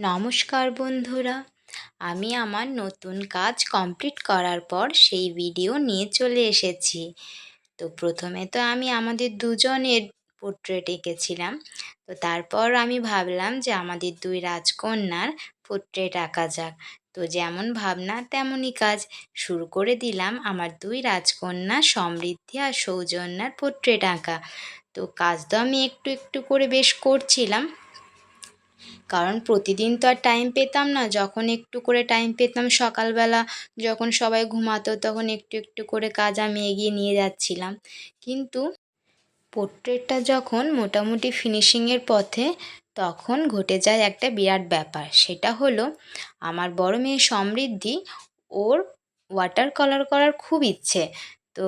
নমস্কার বন্ধুরা, আমি আমার নতুন কাজ কমপ্লিট করার পর সেই ভিডিও নিয়ে চলে এসেছি। তো প্রথমে তো আমি আমাদের দুজনের পোর্ট্রেট এঁকেছিলাম। তো তারপর আমি ভাবলাম যে আমাদের দুই রাজকন্যার পোর্ট্রেট আঁকা যাক। তো যেমন ভাবনা তেমনই কাজ শুরু করে দিলাম আমার দুই রাজকন্যা সমৃদ্ধি আর সৌজন্যার পোর্ট্রেট আঁকা। তো কাজ তো আমি একটু একটু করে বেশ করছিলাম, কারণ প্রতিদিন তো আর টাইম পেতাম না। যখন একটু করে টাইম পেতাম সকালবেলা, যখন সবাই ঘুমাতো, তখন একটু একটু করে কাজ আমি এগিয়ে নিয়ে যাচ্ছিলাম। কিন্তু পোর্ট্রেটটা যখন মোটামুটি ফিনিশিংয়ের পথে, তখন ঘটে যায় একটা বিরাট ব্যাপার। সেটা হলো আমার বড় মেয়ে সমৃদ্ধি, ওর ওয়াটার কালার করার খুব ইচ্ছে। তো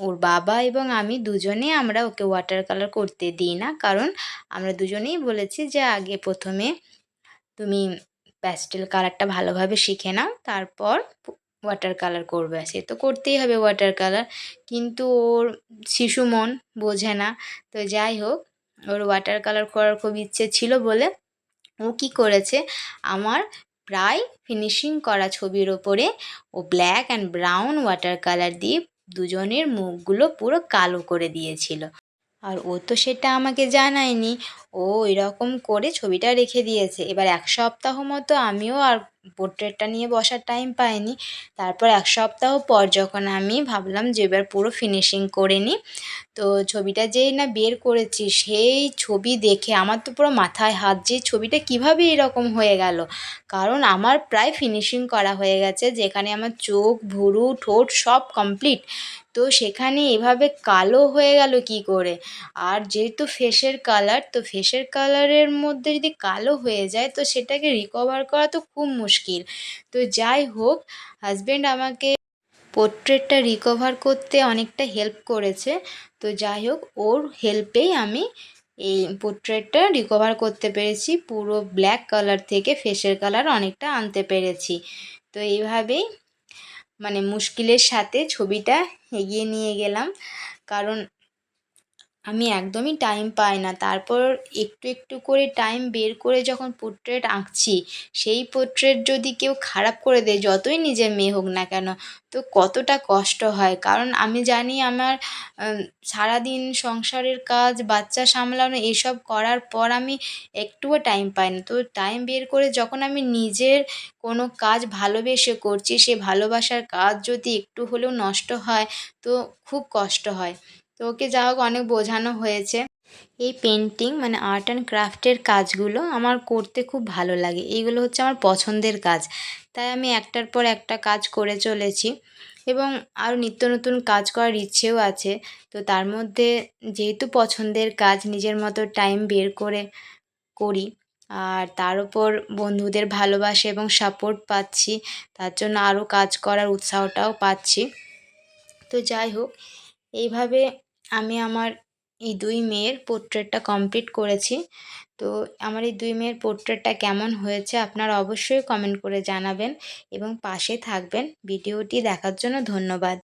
ওর বাবা এবং আমি দুজনে আমরা ওকে ওয়াটার কালার করতে দিই না, কারণ আমরা দুজনেই বলেছি যে আগে প্রথমে তুমি প্যাস্টেল কালারটা ভালোভাবে শিখে নাও, তারপর ওয়াটার কালার করবে। সে তো করতেই হবে ওয়াটার কালার, কিন্তু ওর শিশু মন বোঝে না। তো যাই হোক, ওর ওয়াটার কালার করার খুব ইচ্ছে ছিল বলে ও কী করেছে, আমার প্রায় ফিনিশিং করা ছবির ওপরে ও black and brown water colour দিয়ে দুজনের মুখগুলো পুরো কালো করে দিয়েছিল। আর ও তো সেটা আমাকে জানায়নি, ও এরকম করে ছবিটা রেখে দিয়েছে। এবার ১ সপ্তাহ মতো আমিও আর পোর্ট্রেটটা নিয়ে বসার টাইম পাইনি। তারপর ১ সপ্তাহ পর যখন আমি ভাবলাম যে এবার পুরো ফিনিশিং করে নিই, তো ছবিটা যেই না বের করেছি, সেই ছবি দেখে আমার তো পুরো মাথায় হাত, যে ছবিটা কীভাবে এরকম হয়ে গেল। কারণ আমার প্রায় ফিনিশিং করা হয়ে গেছে, যেখানে আমার চোখ, ভুরু, ঠোঁট সব কমপ্লিট। তো সেখানে এভাবে কালো হয়ে গেল কী করে? আর যেহেতু ফেসের কালার, তো ফেসের কালারের মধ্যে যদি কালো হয়ে যায়, তো সেটাকে রিকভার করা তো খুব মুশকিল। তো যাই হোক, হাজব্যান্ড আমাকে পোর্ট্রেটটা রিকভার করতে অনেকটা হেল্প করেছে। তো যাই হোক, ওর হেল্পেই আমি এই পোর্ট্রেটটা রিকভার করতে পেরেছি। পুরো ব্ল্যাক কালার থেকে ফেসের কালার অনেকটা আনতে পেরেছি। তো এইভাবেই মানে মুশকিলের সাথে ছবিটা এগিয়ে নিয়ে গেলাম, কারণ আমি একদমই টাইম পাই না। তারপর একটু একটু করে টাইম বের করে যখন পোর্ট্রেট আঁকছি, সেই পোর্ট্রেট যদি কেউ খারাপ করে দেয়, যতই নিজের মেয়ে হোক না কেন, তো কতটা কষ্ট হয়। কারণ আমি জানি আমার সারাদিন সংসারের কাজ, বাচ্চা সামলানো, এসব করার পর আমি একটুও টাইম পাই না। তো টাইম বের করে যখন আমি নিজের কোনো কাজ ভালোবেসে করছি, সে ভালোবাসার কাজ যদি একটু হলেও নষ্ট হয়, তো খুব কষ্ট হয়। তো ওকে যা হোক অনেক বোঝানো হয়েছে। এই পেন্টিং মানে আর্ট অ্যান্ড ক্রাফটের কাজগুলো আমার করতে খুব ভালো লাগে। এইগুলো হচ্ছে আমার পছন্দের কাজ। তাই আমি একটার পর একটা কাজ করে চলেছি, এবং আরও নিত্য নতুন কাজ করার ইচ্ছেও আছে। তো তার মধ্যে যেহেতু পছন্দের কাজ, নিজের মতো টাইম বের করে করি, আর তার উপর বন্ধুদের ভালোবাসা এবং সাপোর্ট পাচ্ছি, তার জন্য আরও কাজ করার উৎসাহটাও পাচ্ছি। তো যাই হোক, এইভাবে আমি আমার এই ২ মেয়ের পোর্ট্রেটটা কমপ্লিট করেছি। তো আমার এই ২ মেয়ের পোর্ট্রেটটা কেমন হয়েছে আপনারা অবশ্যই কমেন্ট করে জানাবেন এবং পাশে থাকবেন। ভিডিওটি দেখার জন্য ধন্যবাদ।